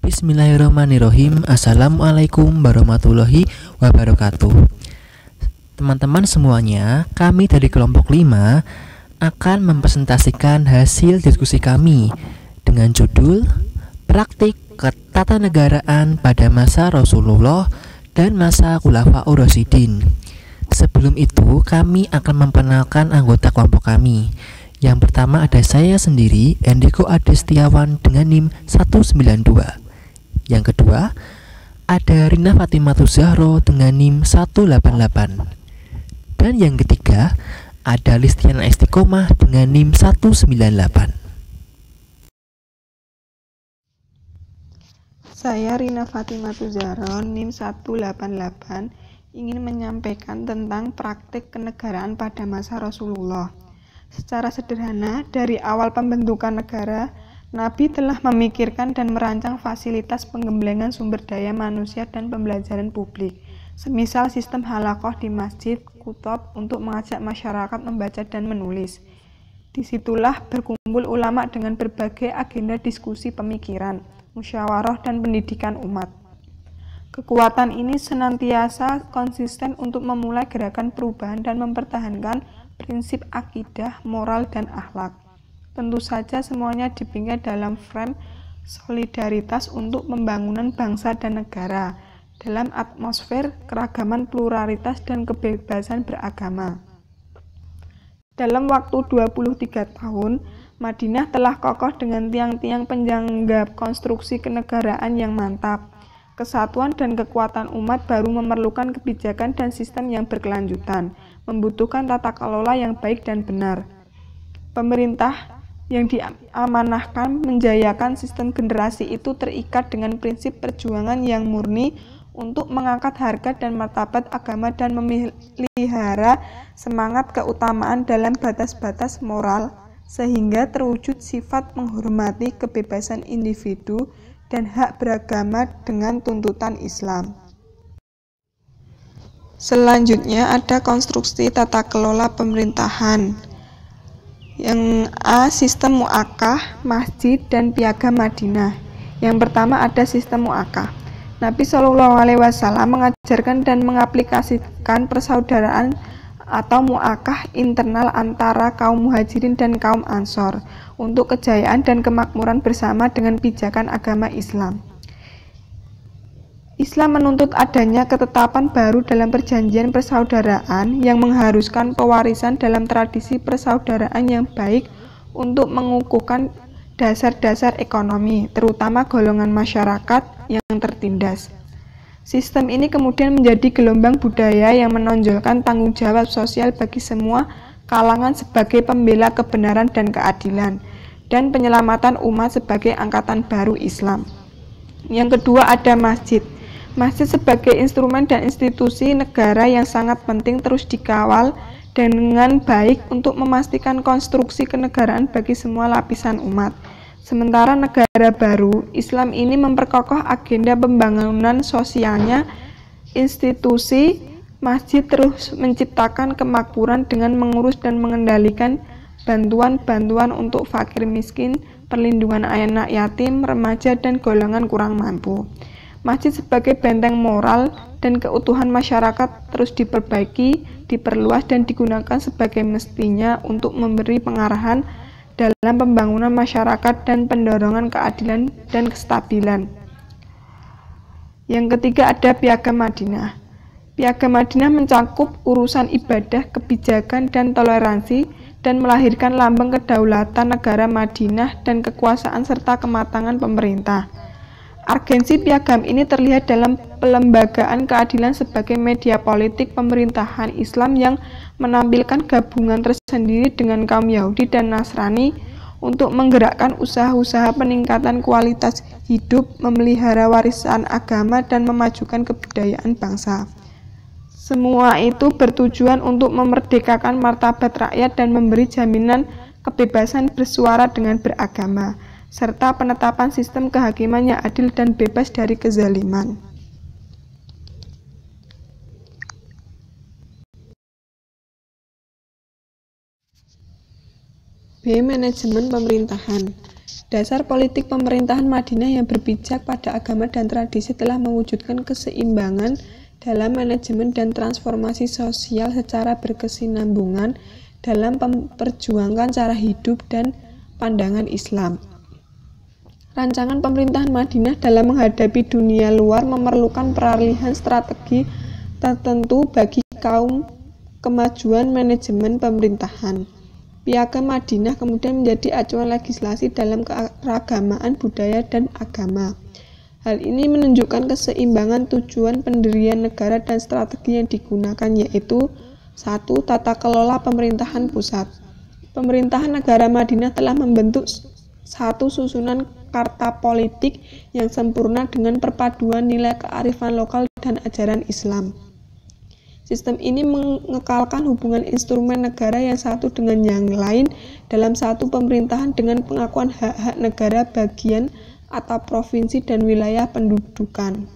Bismillahirrahmanirrahim. Assalamualaikum warahmatullahi wabarakatuh. Teman-teman semuanya, kami dari kelompok 5 akan mempresentasikan hasil diskusi kami dengan judul Praktik Ketatanegaraan pada masa Rasulullah dan masa Khulafaur Rasyidin. Sebelum itu, kami akan memperkenalkan anggota kelompok kami. Yang pertama ada saya sendiri, Endiko Ade Setiawan dengan NIM 192. Yang kedua, ada Rina Fatimatus Zahro dengan NIM 188. Dan yang ketiga, ada Listiana Istiqomah dengan NIM 198. Saya Rina Fatimatus Zahro, NIM 188, ingin menyampaikan tentang praktik kenegaraan pada masa Rasulullah. Secara sederhana, dari awal pembentukan negara, Nabi telah memikirkan dan merancang fasilitas penggemblengan sumber daya manusia dan pembelajaran publik, semisal sistem halakoh di masjid, kutob untuk mengajak masyarakat membaca dan menulis. Disitulah berkumpul ulama dengan berbagai agenda diskusi pemikiran, musyawarah dan pendidikan umat. Kekuatan ini senantiasa konsisten untuk memulai gerakan perubahan dan mempertahankan prinsip akidah, moral, dan akhlak. Tentu saja semuanya dipingkai dalam frame solidaritas untuk pembangunan bangsa dan negara, dalam atmosfer keragaman pluralitas dan kebebasan beragama. Dalam waktu 23 tahun, Madinah telah kokoh dengan tiang-tiang penyangga konstruksi kenegaraan yang mantap. Kesatuan dan kekuatan umat baru memerlukan kebijakan dan sistem yang berkelanjutan, membutuhkan tata kelola yang baik dan benar. Pemerintah yang diamanahkan menjayakan sistem generasi itu terikat dengan prinsip perjuangan yang murni untuk mengangkat harkat dan martabat agama dan memelihara semangat keutamaan dalam batas-batas moral, sehingga terwujud sifat menghormati kebebasan individu dan hak beragama dengan tuntutan Islam. Selanjutnya ada konstruksi tata kelola pemerintahan. Yang A, sistem mu'akkah, masjid, dan piagam Madinah. Yang pertama ada sistem mu'akkah. Nabi SAW mengajarkan dan mengaplikasikan persaudaraan atau mu'akkah internal antara kaum muhajirin dan kaum ansor untuk kejayaan dan kemakmuran bersama dengan pijakan agama Islam. Islam menuntut adanya ketetapan baru dalam perjanjian persaudaraan yang mengharuskan pewarisan dalam tradisi persaudaraan yang baik untuk mengukuhkan dasar-dasar ekonomi, terutama golongan masyarakat yang tertindas. Sistem ini kemudian menjadi gelombang budaya yang menonjolkan tanggung jawab sosial bagi semua kalangan sebagai pembela kebenaran dan keadilan, dan penyelamatan umat sebagai angkatan baru Islam. Yang kedua ada masjid. Masjid sebagai instrumen dan institusi negara yang sangat penting terus dikawal dengan baik untuk memastikan konstruksi kenegaraan bagi semua lapisan umat. Sementara negara baru, Islam ini memperkokoh agenda pembangunan sosialnya. Institusi masjid terus menciptakan kemakmuran dengan mengurus dan mengendalikan bantuan-bantuan untuk fakir miskin, perlindungan anak yatim, remaja, dan golongan kurang mampu. Masjid sebagai benteng moral dan keutuhan masyarakat terus diperbaiki, diperluas, dan digunakan sebagai mestinya untuk memberi pengarahan dalam pembangunan masyarakat dan pendorongan keadilan dan kestabilan. Yang ketiga ada piagam Madinah. Piagam Madinah mencakup urusan ibadah, kebijakan, dan toleransi, dan melahirkan lambang kedaulatan negara Madinah dan kekuasaan serta kematangan pemerintah. Urgensi piagam ini terlihat dalam pelembagaan keadilan sebagai media politik pemerintahan Islam yang menampilkan gabungan tersendiri dengan kaum Yahudi dan Nasrani untuk menggerakkan usaha-usaha peningkatan kualitas hidup, memelihara warisan agama, dan memajukan kebudayaan bangsa. Semua itu bertujuan untuk memerdekakan martabat rakyat dan memberi jaminan kebebasan bersuara dengan beragama, serta penetapan sistem kehakiman yang adil dan bebas dari kezaliman. B. Manajemen pemerintahan. Dasar politik pemerintahan Madinah yang berpijak pada agama dan tradisi telah mewujudkan keseimbangan dalam manajemen dan transformasi sosial secara berkesinambungan dalam memperjuangkan cara hidup dan pandangan Islam. Rancangan pemerintahan Madinah dalam menghadapi dunia luar memerlukan peralihan strategi tertentu bagi kaum kemajuan manajemen pemerintahan. Piagam Madinah kemudian menjadi acuan legislasi dalam keragamaan budaya dan agama. Hal ini menunjukkan keseimbangan tujuan pendirian negara dan strategi yang digunakan, yaitu 1. Tata kelola pemerintahan pusat. Pemerintahan negara Madinah telah membentuk satu susunan karta politik yang sempurna dengan perpaduan nilai kearifan lokal dan ajaran Islam. Sistem ini mengekalkan hubungan instrumen negara yang satu dengan yang lain dalam satu pemerintahan dengan pengakuan hak-hak negara bagian atau provinsi dan wilayah pendudukan.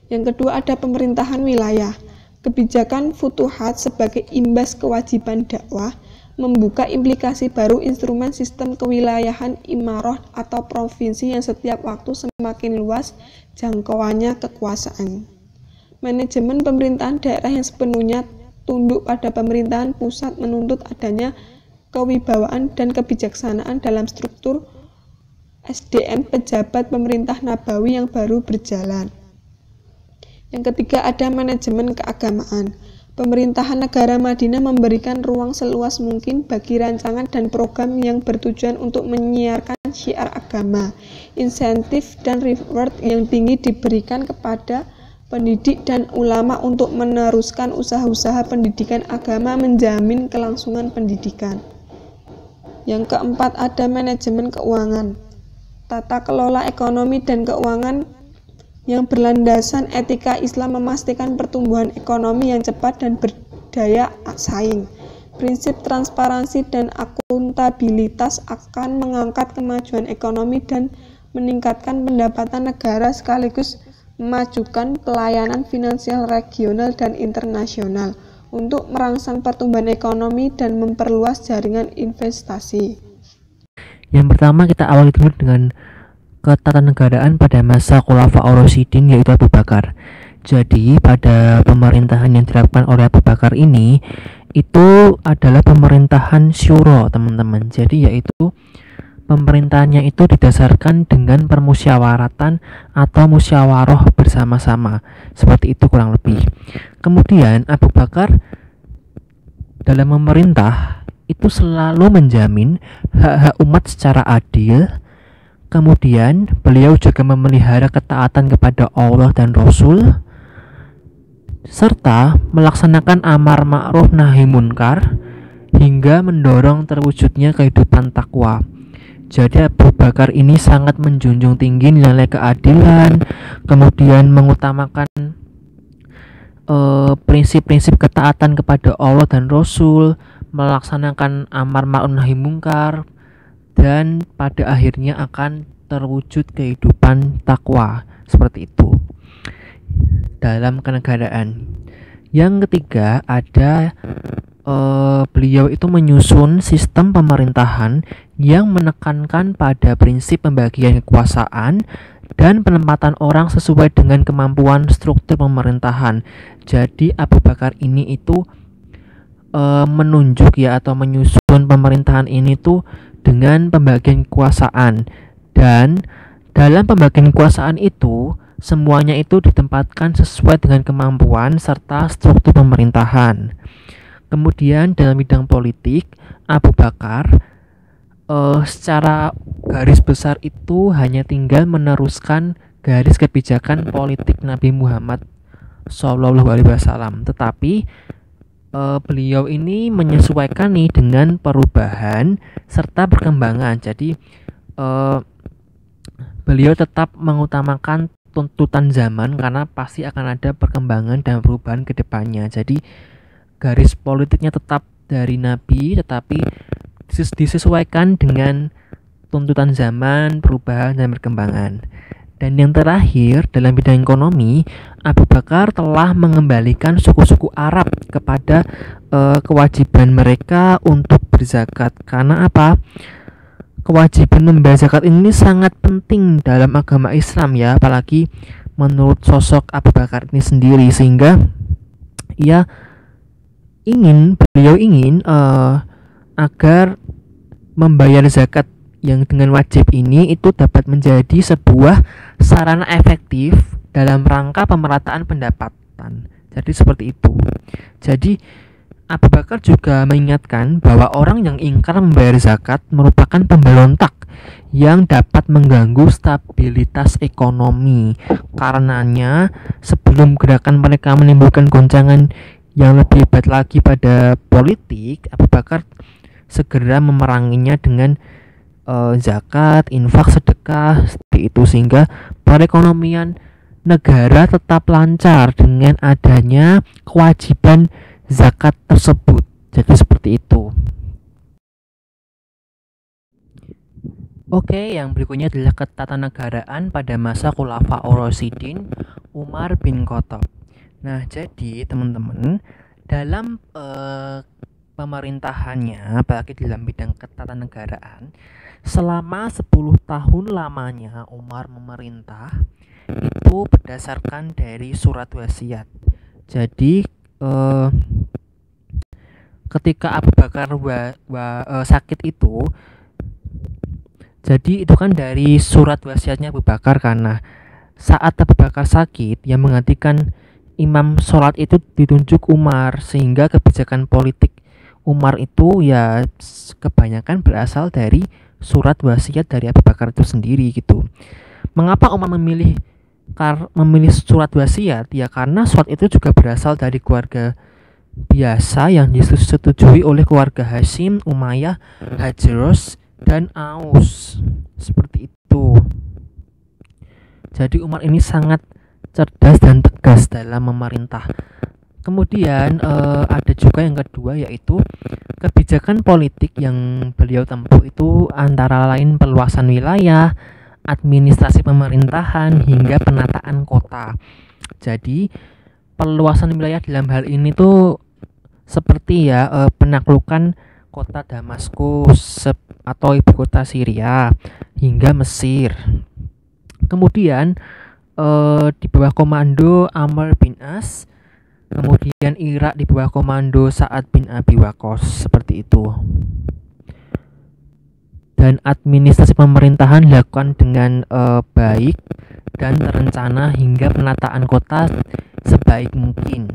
Yang kedua ada pemerintahan wilayah. Kebijakan Futuhat sebagai imbas kewajiban dakwah membuka implikasi baru instrumen sistem kewilayahan imarah atau provinsi yang setiap waktu semakin luas jangkauannya kekuasaan. Manajemen pemerintahan daerah yang sepenuhnya tunduk pada pemerintahan pusat menuntut adanya kewibawaan dan kebijaksanaan dalam struktur SDM pejabat pemerintah nabawi yang baru berjalan. Yang ketiga ada manajemen keagamaan. Pemerintahan negara Madinah memberikan ruang seluas mungkin bagi rancangan dan program yang bertujuan untuk menyiarkan syiar agama. Insentif dan reward yang tinggi diberikan kepada pendidik dan ulama untuk meneruskan usaha-usaha pendidikan agama menjamin kelangsungan pendidikan. Yang keempat ada manajemen keuangan. Tata kelola ekonomi dan keuangan yang berlandasan etika Islam memastikan pertumbuhan ekonomi yang cepat dan berdaya saing. Prinsip transparansi dan akuntabilitas akan mengangkat kemajuan ekonomi dan meningkatkan pendapatan negara sekaligus memajukan pelayanan finansial regional dan internasional untuk merangsang pertumbuhan ekonomi dan memperluas jaringan investasi. Yang pertama kita awali dulu dengan ketatanegaraan pada masa Khulafaur Rasyidin, yaitu Abu Bakar. Jadi pada pemerintahan yang dilakukan oleh Abu Bakar ini itu adalah pemerintahan syuro, teman-teman. Jadi yaitu pemerintahannya itu didasarkan dengan permusyawaratan atau musyawarah bersama-sama. Seperti itu kurang lebih. Kemudian Abu Bakar dalam memerintah itu selalu menjamin hak-hak umat secara adil. Kemudian beliau juga memelihara ketaatan kepada Allah dan Rasul serta melaksanakan amar ma'ruf nahi munkar hingga mendorong terwujudnya kehidupan takwa. Jadi Abu Bakar ini sangat menjunjung tinggi nilai keadilan, kemudian mengutamakan prinsip-prinsip ketaatan kepada Allah dan Rasul, melaksanakan amar ma'ruf nahi munkar, dan pada akhirnya akan terwujud kehidupan takwa. Seperti itu dalam kenegaraan. Yang ketiga ada beliau itu menyusun sistem pemerintahan yang menekankan pada prinsip pembagian kekuasaan dan penempatan orang sesuai dengan kemampuan struktur pemerintahan. Jadi Abu Bakar ini itu menunjuk ya atau menyusun pemerintahan ini tuh dengan pembagian kekuasaan, dan dalam pembagian kekuasaan itu semuanya itu ditempatkan sesuai dengan kemampuan serta struktur pemerintahan. Kemudian dalam bidang politik Abu Bakar secara garis besar itu hanya tinggal meneruskan garis kebijakan politik Nabi Muhammad SAW, tetapi beliau ini menyesuaikan nih dengan perubahan serta perkembangan. Jadi beliau tetap mengutamakan tuntutan zaman karena pasti akan ada perkembangan dan perubahan ke depannya. Jadi garis politiknya tetap dari Nabi tetapi disesuaikan dengan tuntutan zaman, perubahan dan perkembangan. Dan yang terakhir dalam bidang ekonomi, Abu Bakar telah mengembalikan suku-suku Arab kepada kewajiban mereka untuk berzakat. Karena apa? kewajiban membayar zakat ini sangat penting dalam agama Islam ya, apalagi menurut sosok Abu Bakar ini sendiri, sehingga beliau ingin agar membayar zakat yang dengan wajib ini itu dapat menjadi sebuah sarana efektif dalam rangka pemerataan pendapatan. Jadi seperti itu. Jadi Abu Bakar juga mengingatkan bahwa orang yang ingkar membayar zakat merupakan pemberontak yang dapat mengganggu stabilitas ekonomi. Karenanya, sebelum gerakan mereka menimbulkan goncangan yang lebih hebat lagi pada politik, Abu Bakar segera memeranginya dengan zakat, infak, sedekah, seperti itu, sehingga perekonomian negara tetap lancar dengan adanya kewajiban zakat tersebut. Jadi seperti itu. Oke, yang berikutnya adalah ketatanegaraan pada masa Khulafaur Rasyidin Umar bin Khattab. Nah, jadi teman-teman, dalam pemerintahannya, apalagi dalam bidang ketatanegaraan, selama 10 tahun lamanya Umar memerintah itu berdasarkan dari surat wasiat. Jadi ketika Abu Bakar sakit itu, jadi itu kan dari surat wasiatnya Abu Bakar, karena saat Abu Bakar sakit yang menggantikan imam sholat itu ditunjuk Umar, sehingga kebijakan politik Umar itu ya kebanyakan berasal dari surat wasiat dari Abu Bakar itu sendiri gitu. Mengapa Umar memilih surat wasiat? Ya karena surat itu juga berasal dari keluarga biasa yang disetujui oleh keluarga Hashim, Umayyah, Hajros, dan Aus. Seperti itu. Jadi Umar ini sangat cerdas dan tegas dalam memerintah. Kemudian ada juga yang kedua, yaitu kebijakan politik yang beliau tempuh itu antara lain perluasan wilayah, administrasi pemerintahan, hingga penataan kota. Jadi perluasan wilayah dalam hal ini tuh seperti penaklukan kota Damaskus atau ibu kota Syria hingga Mesir. Kemudian di bawah komando Amr bin As, kemudian Irak di bawah komando Sa'ad bin Abi Waqqas, seperti itu. Dan administrasi pemerintahan dilakukan dengan baik dan terencana hingga penataan kota sebaik mungkin.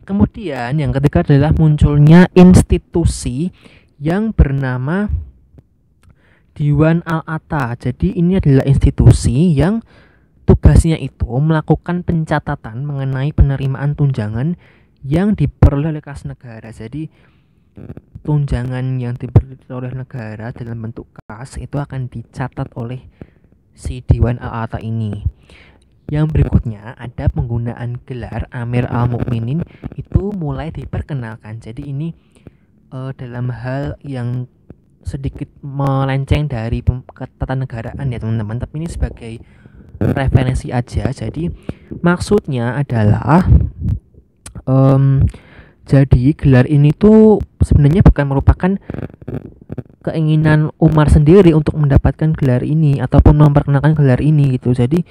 Kemudian yang ketiga adalah munculnya institusi yang bernama Diwan Al-Ata. Jadi ini adalah institusi yang tugasnya itu melakukan pencatatan mengenai penerimaan tunjangan yang diperoleh oleh kas negara. Jadi tunjangan yang diberi oleh negara dalam bentuk kas itu akan dicatat oleh si Diwan Al-Ata ini. Yang berikutnya ada penggunaan gelar Amir Al-Mukminin itu mulai diperkenalkan. Jadi ini dalam hal yang sedikit melenceng dari ketatanegaraan ya teman-teman, tapi ini sebagai referensi aja. Jadi maksudnya adalah jadi gelar ini tuh sebenarnya bukan merupakan keinginan Umar sendiri untuk mendapatkan gelar ini ataupun memperkenalkan gelar ini gitu. Jadi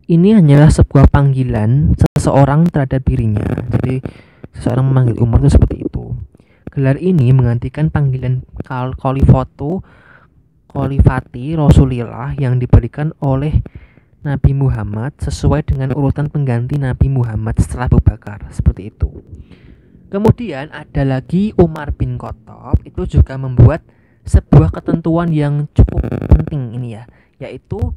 ini hanyalah sebuah panggilan seseorang terhadap dirinya. Jadi seseorang memanggil Umar itu seperti itu. Gelar ini menggantikan panggilan Khalifati Rasulillah yang diberikan oleh Nabi Muhammad sesuai dengan urutan pengganti Nabi Muhammad setelah Abu Bakar, seperti itu. Kemudian ada lagi Umar bin Khattab, itu juga membuat sebuah ketentuan yang cukup penting ini ya, yaitu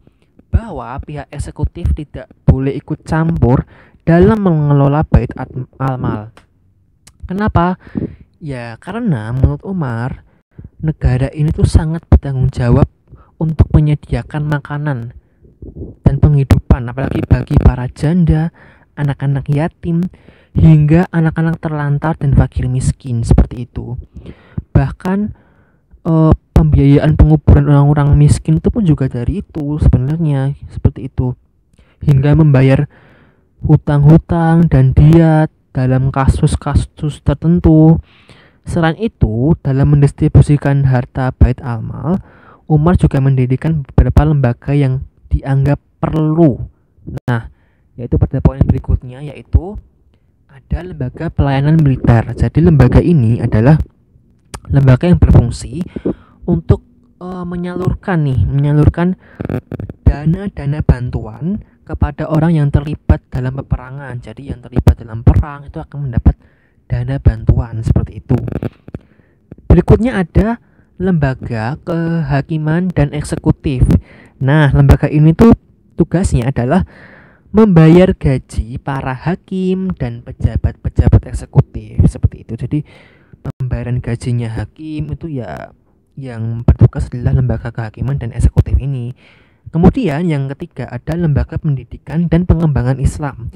bahwa pihak eksekutif tidak boleh ikut campur dalam mengelola bait al-mal. Kenapa? Ya karena menurut Umar, negara ini tuh sangat bertanggung jawab untuk menyediakan makanan dan penghidupan, apalagi bagi para janda, anak-anak yatim, hingga anak-anak terlantar dan fakir miskin, seperti itu. Bahkan pembiayaan penguburan orang-orang miskin itu pun juga dari itu sebenarnya, seperti itu, hingga membayar hutang-hutang dan diat dalam kasus-kasus tertentu. Selain itu, dalam mendistribusikan harta bait al-mal, Umar juga mendirikan beberapa lembaga yang dianggap perlu. Nah, yaitu pada poin berikutnya, yaitu ada lembaga pelayanan militer. Jadi lembaga ini adalah lembaga yang berfungsi untuk menyalurkan dana bantuan kepada orang yang terlibat dalam peperangan. Jadi yang terlibat dalam perang itu akan mendapat dana bantuan seperti itu. Berikutnya ada lembaga kehakiman dan eksekutif. Nah, lembaga ini tuh tugasnya adalah membayar gaji para hakim dan pejabat-pejabat eksekutif seperti itu. Jadi pembayaran gajinya hakim itu ya yang bertugas adalah lembaga kehakiman dan eksekutif ini. Kemudian yang ketiga ada lembaga pendidikan dan pengembangan Islam.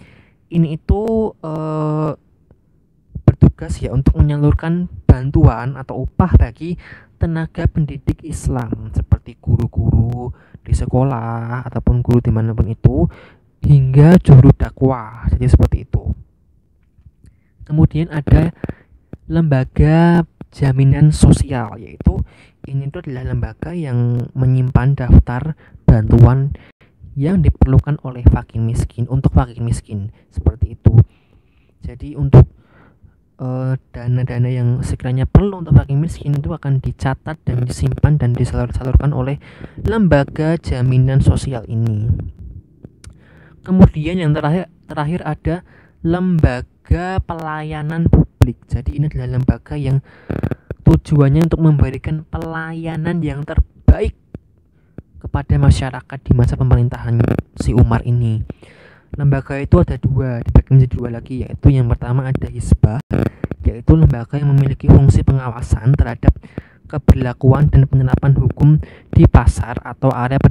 Ini itu bertugas ya untuk menyalurkan bantuan atau upah bagi tenaga pendidik Islam seperti guru-guru di sekolah ataupun guru dimanapun itu, hingga juru dakwah. Jadi seperti itu. Kemudian ada lembaga jaminan sosial, yaitu ini itu adalah lembaga yang menyimpan daftar bantuan yang diperlukan oleh fakir miskin untuk fakir miskin seperti itu. Jadi untuk dana-dana yang sekiranya perlu untuk fakir miskin itu akan dicatat dan disimpan dan disalurkan oleh lembaga jaminan sosial ini. Kemudian yang terakhir ada lembaga pelayanan publik. Jadi ini adalah lembaga yang tujuannya untuk memberikan pelayanan yang terbaik kepada masyarakat di masa pemerintahan si Umar ini. Lembaga itu ada dua, dibagi menjadi dua lagi, yaitu yang pertama ada Hizbah, yaitu lembaga yang memiliki fungsi pengawasan terhadap keberlakuan dan penerapan hukum di pasar atau area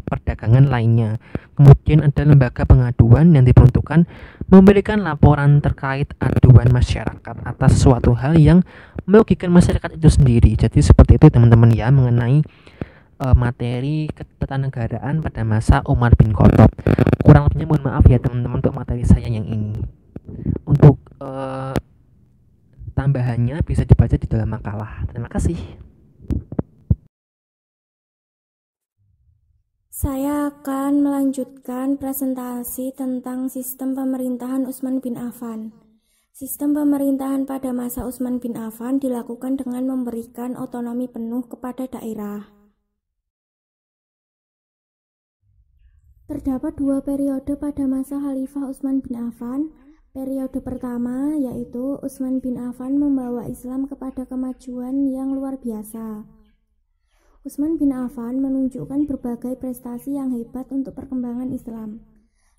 perdagangan lainnya. Kemudian ada lembaga pengaduan yang diperuntukkan memberikan laporan terkait aduan masyarakat atas suatu hal yang merugikan masyarakat itu sendiri. Jadi seperti itu teman-teman ya mengenai materi ketatanegaraan pada masa Umar bin Khattab. Kurang lebihnya mohon maaf ya teman-teman untuk materi saya yang ini. Untuk tambahannya bisa dibaca di dalam makalah. Terima kasih. Saya akan melanjutkan presentasi tentang sistem pemerintahan Utsman bin Affan. Sistem pemerintahan pada masa Utsman bin Affan dilakukan dengan memberikan otonomi penuh kepada daerah. Terdapat dua periode pada masa Khalifah Utsman bin Affan. Periode pertama yaitu Utsman bin Affan membawa Islam kepada kemajuan yang luar biasa. Utsman bin Affan menunjukkan berbagai prestasi yang hebat untuk perkembangan Islam.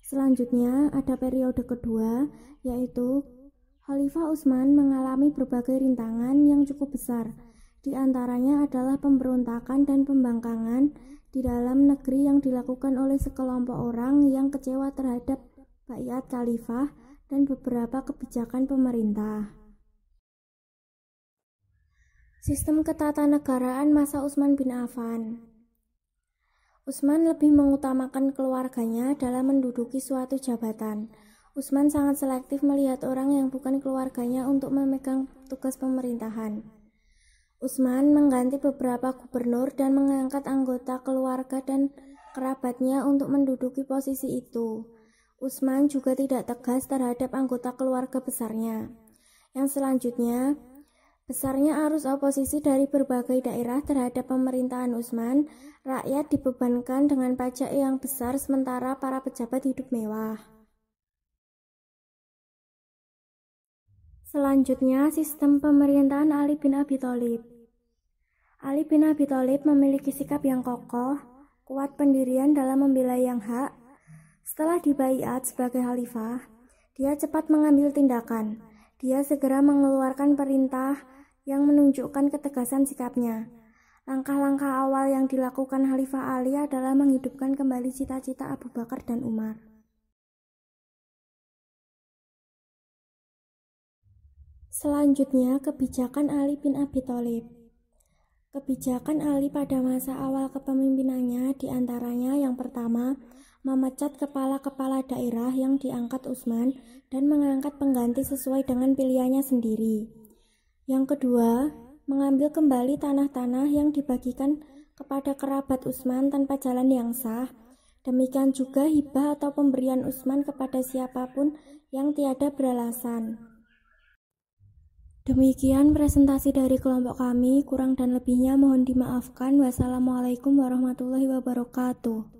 Selanjutnya ada periode kedua, yaitu Khalifah Utsman mengalami berbagai rintangan yang cukup besar. Di antaranya adalah pemberontakan dan pembangkangan di dalam negeri yang dilakukan oleh sekelompok orang yang kecewa terhadap baiat khalifah dan beberapa kebijakan pemerintah. Sistem ketatanegaraan masa Utsman bin Affan. Utsman lebih mengutamakan keluarganya dalam menduduki suatu jabatan. Utsman sangat selektif melihat orang yang bukan keluarganya untuk memegang tugas pemerintahan. Utsman mengganti beberapa gubernur dan mengangkat anggota keluarga dan kerabatnya untuk menduduki posisi itu. Utsman juga tidak tegas terhadap anggota keluarga besarnya. Yang selanjutnya, besarnya arus oposisi dari berbagai daerah terhadap pemerintahan Utsman. Rakyat dibebankan dengan pajak yang besar sementara para pejabat hidup mewah. Selanjutnya, sistem pemerintahan Ali bin Abi Thalib. Ali bin Abi Thalib memiliki sikap yang kokoh, kuat pendirian dalam membela yang hak. Setelah dibaiat sebagai khalifah, dia cepat mengambil tindakan. Dia segera mengeluarkan perintah yang menunjukkan ketegasan sikapnya. Langkah-langkah awal yang dilakukan Khalifah Ali adalah menghidupkan kembali cita-cita Abu Bakar dan Umar. Selanjutnya, kebijakan Ali bin Abi Thalib. Kebijakan Ali pada masa awal kepemimpinannya diantaranya yang pertama, memecat kepala-kepala daerah yang diangkat Utsman dan mengangkat pengganti sesuai dengan pilihannya sendiri. Yang kedua, mengambil kembali tanah-tanah yang dibagikan kepada kerabat Utsman tanpa jalan yang sah. Demikian juga hibah atau pemberian Utsman kepada siapapun yang tiada beralasan. Demikian presentasi dari kelompok kami, kurang dan lebihnya mohon dimaafkan. Wassalamualaikum warahmatullahi wabarakatuh.